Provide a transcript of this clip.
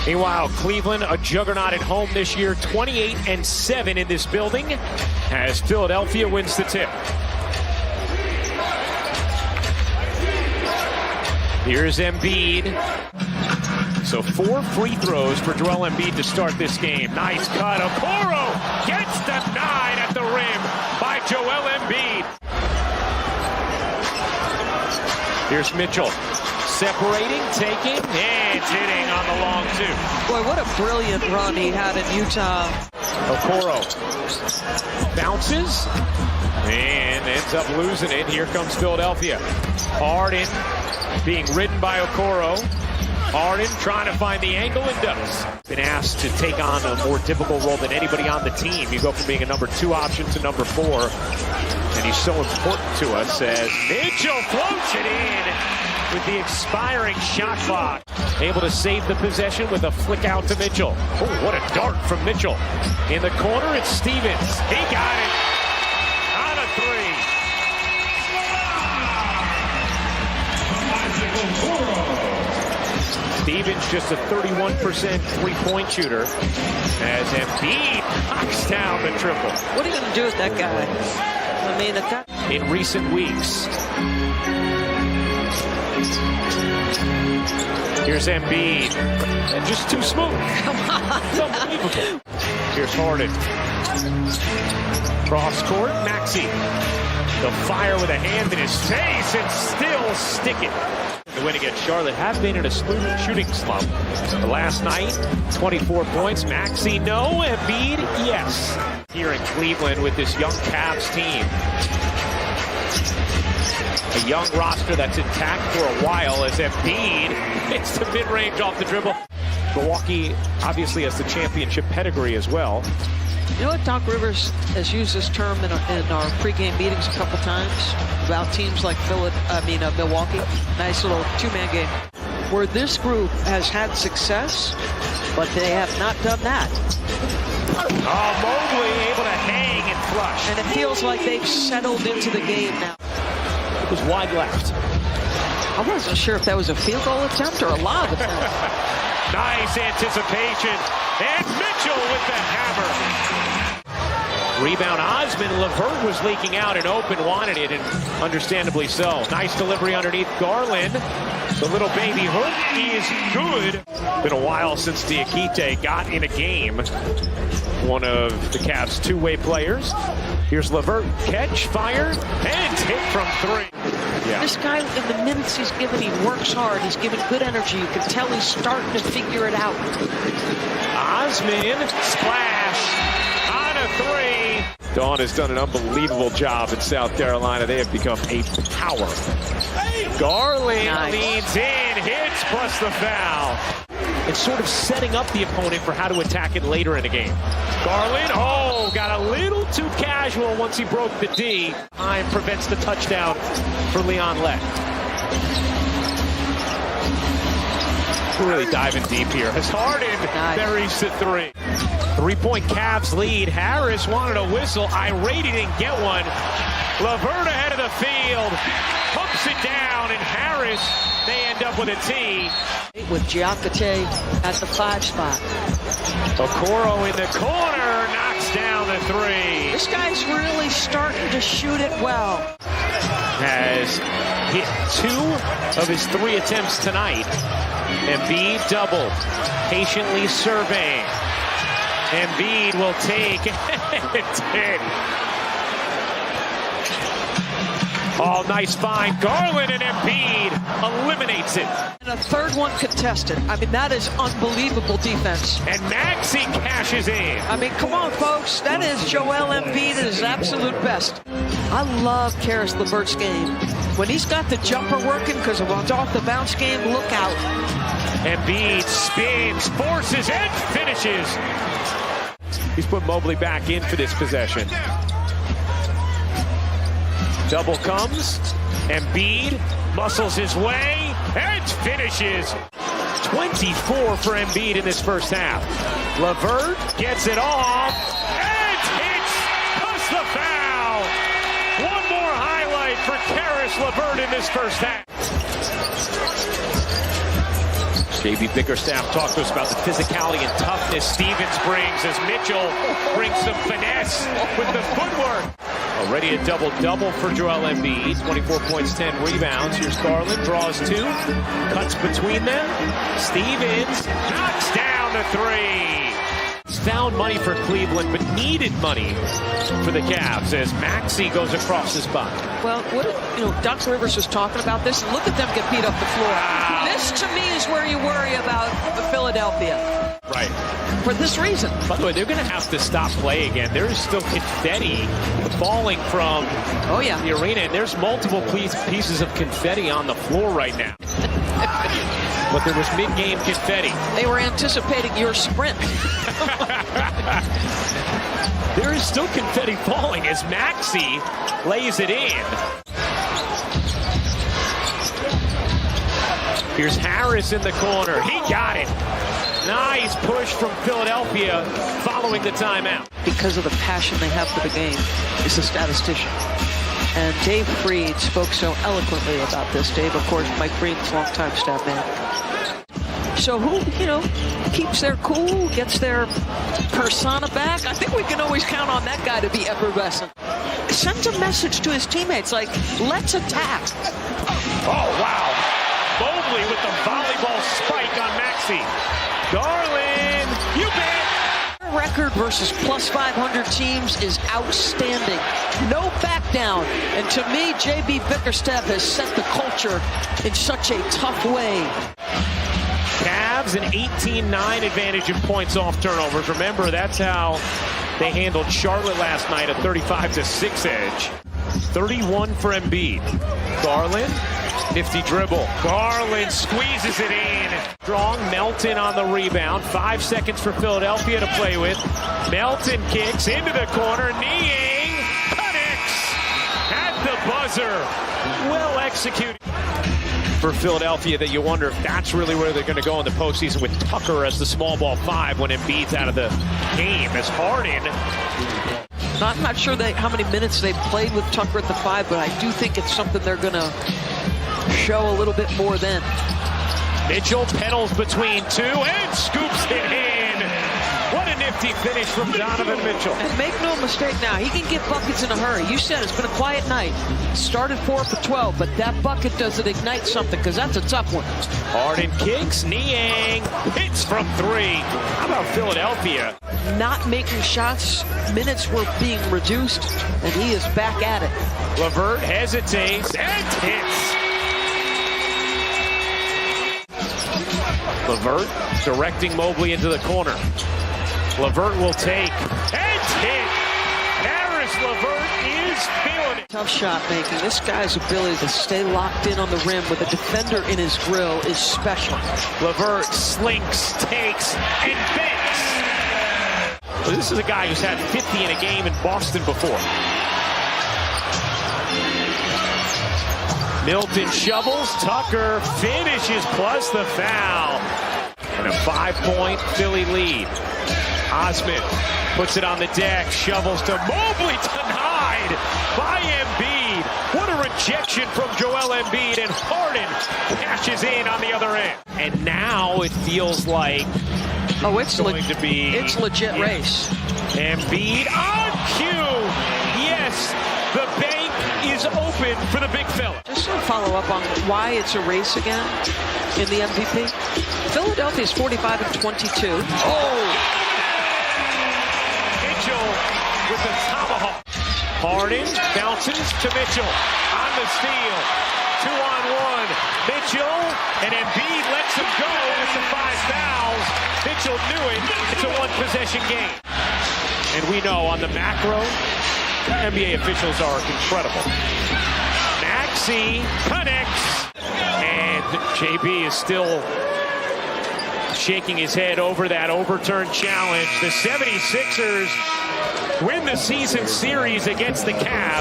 Meanwhile, Cleveland, a juggernaut at home this year, 28-7 in this building, as Philadelphia wins the tip. Here's Embiid. So 4 free throws for Joel Embiid to start this game. Nice cut. Okoro gets denied at the rim by Joel Embiid. Here's Mitchell. Separating, taking, and hitting on the long two. Boy, what a brilliant run he had in Utah. Okoro bounces and ends up losing it. Here comes Philadelphia. Harden being ridden by Okoro. Harden trying to find the angle and does. Been asked to take on a more difficult role than anybody on the team. You go from being a number 2 option to number 4. And he's so important to us as Mitchell floats it in with the expiring shot clock. Able to save the possession with a flick out to Mitchell. Oh, what a dart from Mitchell. In the corner, it's Stevens. He got it on a 3. Stevens just a 31% three-point shooter as Embiid knocks down the triple. What are you going to do with that guy? I mean, the guy... In recent weeks. Here's Embiid. And just too smooth. Come on. It's unbelievable. Here's Harden. Cross court, Maxey. The fire with a hand in his face and still stick it. The win against Charlotte have been in a shooting slump. The last night, 24 points. Maxey, no. Embiid, yes. Here in Cleveland with this young Cavs team. A young roster that's intact for a while as Embiid hits the mid-range off the dribble. Milwaukee obviously has the championship pedigree as well. You know what, Doc Rivers has used this term in our pregame meetings a couple times about teams like Milwaukee. Nice little 2-man game where this group has had success, but they have not done that. Oh, Mobley able to hang and flush. And it feels like they've settled into the game now. It was wide left. I wasn't sure if that was a field goal attempt or a lob attempt. Nice anticipation. And Mitchell with the hammer. Rebound Osman. LeVert was leaking out and open, wanted it, and understandably so. Nice delivery underneath Garland. The little baby hook is good. Been a while since Diakite got in a game. One of the Cavs' two-way players. Here's LeVert. Catch, fire, and hit from 3. Yeah. This guy, in the minutes he's given, he works hard. He's given good energy. You can tell he's starting to figure it out. Osman, splash, on a 3. Dawn has done an unbelievable job in South Carolina. They have become a power. Garland leans in, hits, plus the foul. It's sort of setting up the opponent for how to attack it later in the game. Garland, got a little too casual once he broke the D. Time prevents the touchdown for Leon Lett. Really diving deep here. As Harden buries the 3. 3-point Cavs lead. Harris wanted a whistle. Irate, he didn't get one. LeVert ahead of the field. Hooks it down, and Harris, they end up with a T. With Diakite at the 5 spot. Okoro in the corner, knocks down the 3. This guy's really starting to shoot it well. Has hit 2 of his 3 attempts tonight. Embiid double, patiently surveying. Embiid will take it. Oh, nice find. Garland and Embiid eliminates it. And a third one contested. I mean, that is unbelievable defense. And Maxey cashes in. I mean, come on, folks. That is Joel Embiid at his absolute best. I love Karis LeVert's game. When he's got the jumper working, because of one's off the bounce game, look out. Embiid spins, forces, and finishes. He's put Mobley back in for this possession. Double comes. Embiid muscles his way and finishes. 24 for Embiid in this first half. LeVert gets it off and hits. Plus the foul. One more highlight for Karis LeVert in this first half. JB Bickerstaff talked to us about the physicality and toughness Stevens brings as Mitchell brings some finesse with the footwork. Already a double-double for Joel Embiid. 24 points, 10 rebounds. Here's Garland, draws two, cuts between them. Stevens knocks down the three. He's found money for Cleveland, but needed money for the Cavs as Maxey goes across his butt. Well, Doc Rivers was talking about this, and look at them get beat up the floor. Wow. This, to me, is where you worry about the Philadelphia. Right. For this reason. By the way, they're going to have to stop play again. There's still confetti falling from the arena, and there's multiple pieces of confetti on the floor right now. But there was mid-game confetti. They were anticipating your sprint. There is still confetti falling as Maxey lays it in. Here's Harris in the corner. He got it. Nice push from Philadelphia following the timeout. Because of the passion they have for the game, is a statistician. And Dave Freed spoke so eloquently about this. Dave, of course, Mike Freed's longtime staff man. So who, keeps their cool, gets their persona back? I think we can always count on that guy to be effervescent. Sends a message to his teammates like, let's attack. Oh, wow. Mobley with the volleyball spike on Maxey. Garland, you bet. Record versus plus 500 teams is outstanding. No back down. And to me, JB Bickerstaff has set the culture in such a tough way. Cavs an 18-9 advantage in points off turnovers. Remember, that's how they handled Charlotte last night, a 35-6 edge. 31 for Embiid. Garland, nifty dribble. Garland squeezes it in. Strong, Melton on the rebound. 5 seconds for Philadelphia to play with. Melton kicks into the corner. Niang connects at the buzzer. Well executed for Philadelphia, that you wonder if that's really where they're going to go in the postseason with Tucker as the small ball 5 when Embiid's out of the game. As Harden. I'm not sure how many minutes they've played with Tucker at the 5, but I do think it's something they're going to show a little bit more then. Mitchell pedals between two and scoops it in. What a nifty finish from Donovan Mitchell. And make no mistake now, he can get buckets in a hurry. You said it's been a quiet night. Started 4 for 12, but that bucket doesn't ignite something because that's a tough one. Harden kicks, Niang hits from 3. How about Philadelphia? Not making shots, minutes were being reduced, and he is back at it. LeVert hesitates and hits. LeVert directing Mobley into the corner. LeVert will take and hit. Harris LeVert is feeling it. Tough shot making. This guy's ability to stay locked in on the rim with a defender in his grill is special. LeVert slinks, takes, and banks. Well, this is a guy who's had 50 in a game in Boston before. Milton shovels, Tucker finishes plus the foul. And a 5-point Philly lead. Osman puts it on the deck, shovels to Mobley, denied by Embiid. What a rejection from Joel Embiid, and Harden cashes in on the other end. And now it feels like it's going to be... It's legit race. Embiid on cue. Yes, the bank is open for the big fella. Just to follow up on why it's a race again in the MVP. Philadelphia is 45-22. Mitchell with the tomahawk. Harden bounces to Mitchell on the steal. 2-on-1. Mitchell and Embiid lets him go with the 5 fouls. Mitchell knew it. It's a 1-possession game. And we know on the macro, NBA officials are incredible. Maxey connects, and JB is still shaking his head over that overturned challenge. The 76ers win the season series against the Cavs.